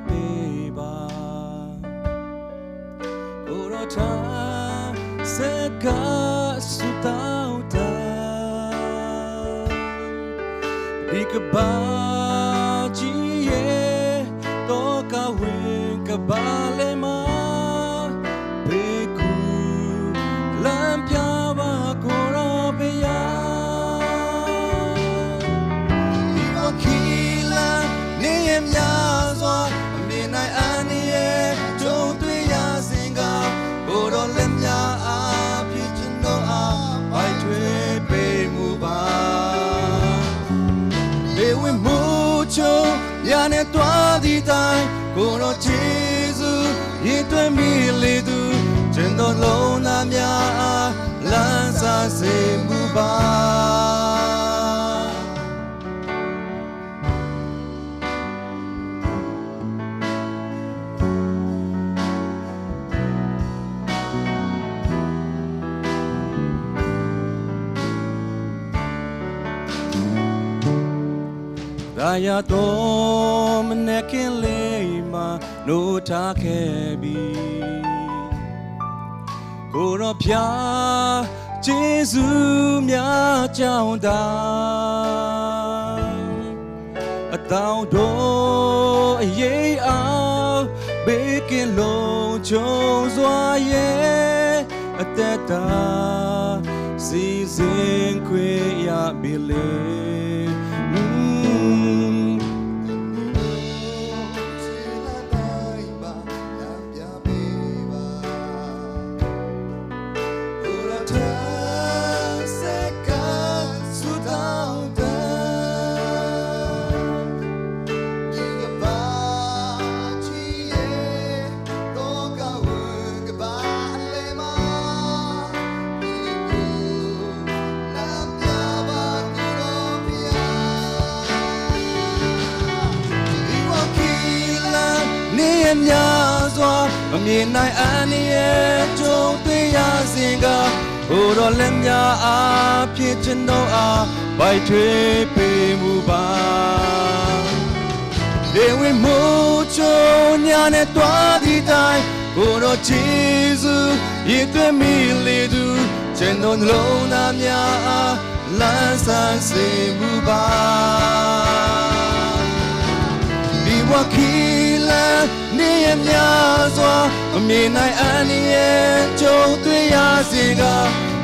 ပေးပါကိုရောထားစကားစုတောင်းတာဒီကဘာကြီးရဲ့တော့ကဝင်ကဘာလေမဘေကူလမ်းပြပါကိုရောပေးရဒီဝခီလာနေရမြစွာအမြင်နိုင်အနေရဲ့ကြုံတွေ့ရစင်ကကိုရောလက်မြအားဖြစ်ချင်တော့အားပိုက်ထွေးပေးမှုပါဘေဝင်းမှုချုံရနဲ့တွားသည့်တိုင်ကိုရောချီစုရည်သွင်းမိလေသူကျင်တော်လုံးသားများလမ်းစားစေမှုပါရာရတော်မနဲ့ခင်လေးမှာနိုးထားခဲ့ပြီကိုရောဖျားကျေးဇူးများကြောင်းသာအတောင်တော်အရေးအောင်ဘေးကင်းလုံးချုံစွာရဲ့အသက်တာစီစဉ်ခွေရပြီလေများစွာမမြင်နိုင်အနေရဲ့ကြုံတွေ့ရစဉ်ကဟိုတော့လက်များအားဖြစ်ချင်တော့အားဘိုက်ထွေးပေးမှုပါလေဝင်းမှုချုံညာနဲ့တွားသည့်တိုင်ကိုတော့ဂျေဇုရည်သွင်းမိလေသူကျင်တော်လုံးသားများအားလမ်းဆန်းစေမှုပါဒီဝခီလာနေရမြစွာမမြင်နိုင်အနေရဲ့ကြုံတွေ့ရစေက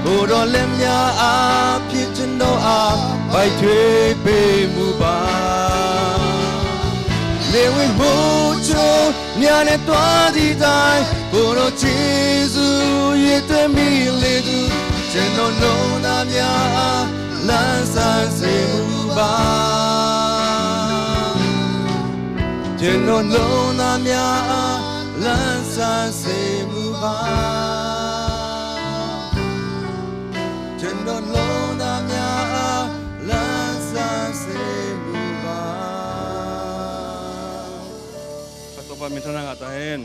ကိုတော်လက်များအားဖြစ်ချင်တော့အားဘိုက်ထွေးပေးမှုပါလေဝင်းမှုချုံညာနဲ့တွားသည့်တိုင်ကိုတော်ဂျေဇုရည်သွင်းမိလေသူကျင်တော်လုံးသားများအားလမ်းဆန်းစေမှုပါကျင်တော်လုံးသားများလမ်းဆန်းစေမှုပါကျင်တော်လုံးသားများလမ်းဆန်းစေမှုပါ Pastor Pamintanang Atahen